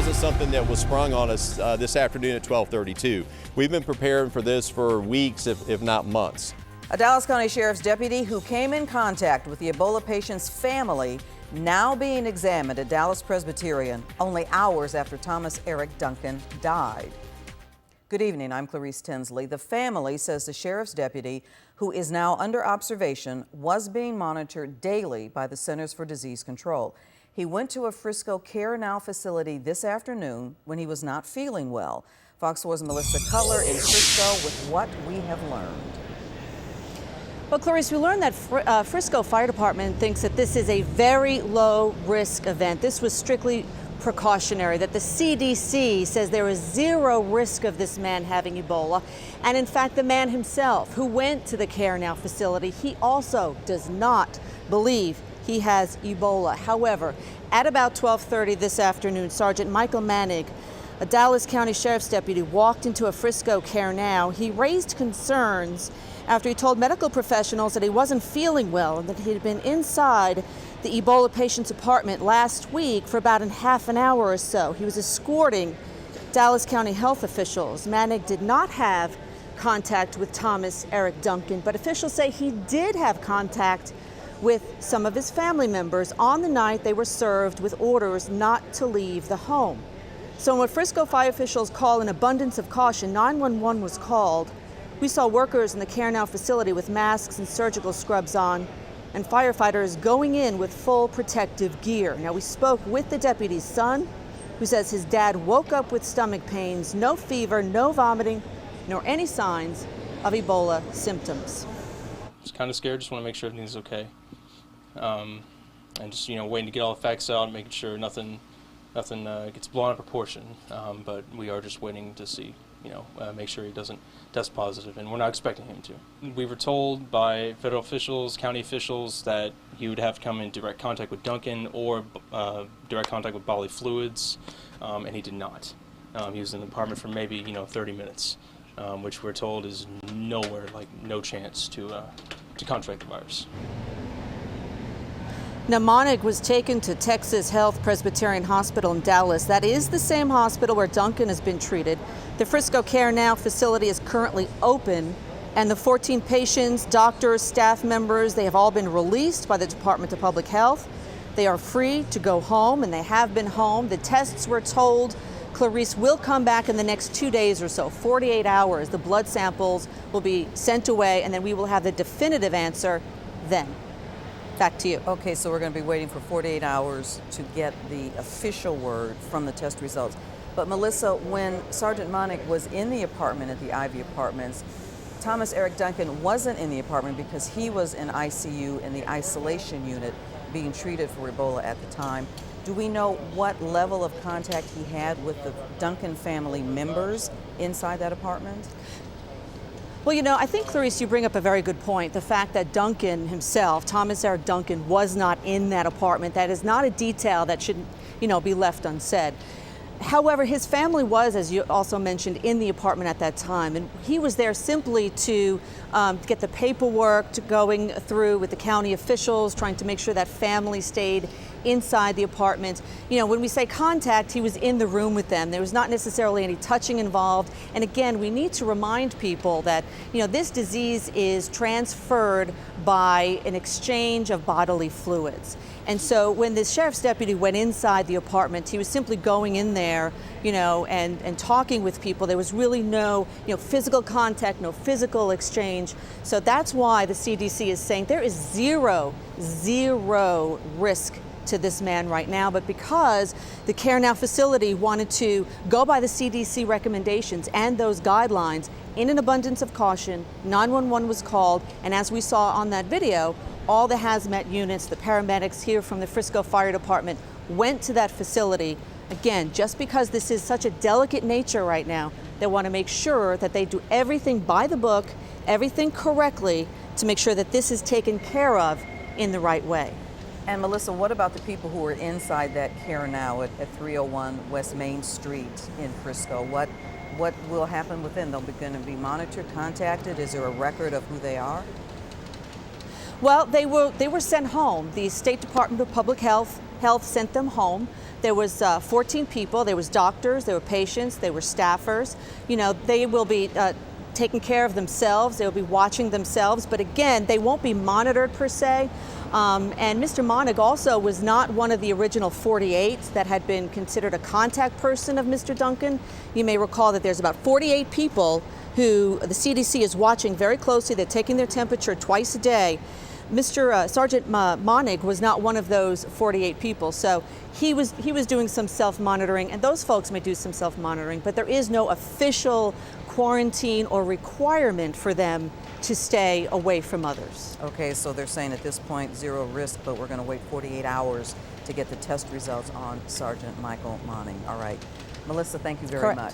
wasn't something that was sprung on us this afternoon at 12:32. We've been preparing for this for weeks, if not months. A Dallas County Sheriff's deputy who came in contact with the Ebola patient's family now being examined at Dallas Presbyterian only hours after Thomas Eric Duncan died. Good evening, I'm Clarice Tinsley. The family says the sheriff's deputy, who is now under observation, was being monitored daily by the Centers for Disease Control. He went to a Frisco Care Now facility this afternoon when he was not feeling well. Fox 4's Melissa Cutler in Frisco with what we have learned. Well, Clarice, we learned that Frisco Fire Department thinks that this is a very low-risk event. This was strictly precautionary, that the CDC says there is zero risk of this man having Ebola. And in fact, the man himself who went to the Care Now facility, he also does not believe he has Ebola. However, at about 12:30 this afternoon, Sergeant Michael Manning, a Dallas County Sheriff's deputy, walked into a Frisco Care Now. He raised concerns after he told medical professionals that he wasn't feeling well and that he had been inside the Ebola patient's apartment last week for about half an hour or so. He was escorting Dallas County health officials. Manning did not have contact with Thomas Eric Duncan, but officials say he did have contact with some of his family members on the night they were served with orders not to leave the home. So what Frisco fire officials call an abundance of caution, 911 was called. We saw workers in the Care Now facility with masks and surgical scrubs on, and firefighters going in with full protective gear. Now, we spoke with the deputy's son, who says his dad woke up with stomach pains, no fever, no vomiting, nor any signs of Ebola symptoms. Just kind of scared, just want to make sure everything's okay. And just, waiting to get all the facts out, making sure nothing gets blown out of proportion. But we are just waiting to see, make sure he doesn't test positive, and we're not expecting him to. We were told by federal officials, county officials, that he would have to come in direct contact with Duncan or direct contact with bodily fluids, and he did not. He was in the apartment for maybe 30 minutes, which we're told is nowhere, like no chance to contract the virus. Now, Monig was taken to Texas Health Presbyterian Hospital in Dallas. That is the same hospital where Duncan has been treated. The Frisco Care Now facility is currently open, and the 14 patients, doctors, staff members, they have all been released by the Department of Public Health. They are free to go home, and they have been home. The tests, we're told, Clarice, will come back in the next 2 days or so, 48 hours. The blood samples will be sent away, and then we will have the definitive answer then. Back to you. Okay, so we're going to be waiting for 48 hours to get the official word from the test results. But Melissa, when Sergeant Monig was in the apartment at the Ivy Apartments, Thomas Eric Duncan wasn't in the apartment because he was in ICU in the isolation unit being treated for Ebola at the time. Do we know what level of contact he had with the Duncan family members inside that apartment? Well, I think, Clarice, you bring up a very good point. The fact that Duncan himself, Thomas Eric Duncan, was not in that apartment, that is not a detail that should, be left unsaid. However, his family was, as you also mentioned, in the apartment at that time, and he was there simply to get the paperwork going through with the county officials, trying to make sure that family stayed inside the apartment. When we say contact, he was in the room with them. There was not necessarily any touching involved. And again, we need to remind people that, this disease is transferred by an exchange of bodily fluids. And so when the sheriff's deputy went inside the apartment, he was simply going in there, and talking with people. There was really no, physical contact, no physical exchange. So that's why the CDC is saying there is zero risk to this man right now, but because the Care Now facility wanted to go by the CDC recommendations and those guidelines, in an abundance of caution, 911 was called, and as we saw on that video, all the hazmat units, the paramedics here from the Frisco Fire Department went to that facility. Again, just because this is such a delicate nature right now, they want to make sure that they do everything by the book, everything correctly, to make sure that this is taken care of in the right way. And Melissa, what about the people who are inside that Care Now at 301 West Main Street in Frisco? What will happen with them? They're going to be monitored, contacted? Is there a record of who they are? Well, they were sent home. The State Department of Public Health Health sent them home. There was 14 people. There was doctors, there were patients, there were staffers. You know, they will be taking care of themselves. They will be watching themselves. But again, they won't be monitored per se. And Mr. Monig also was not one of the original 48 that had been considered a contact person of Mr. Duncan. You may recall that there's about 48 people who the CDC is watching very closely. They're taking their temperature twice a day. Mr. Sergeant Monig was not one of those 48 people, so he was doing some self-monitoring, and those folks may do some self-monitoring, but there is no official quarantine or requirement for them to stay away from others. Okay, so they're saying at this point, zero risk, but we're going to wait 48 hours to get the test results on Sergeant Michael Monig. All right. Melissa, thank you very Correct. much.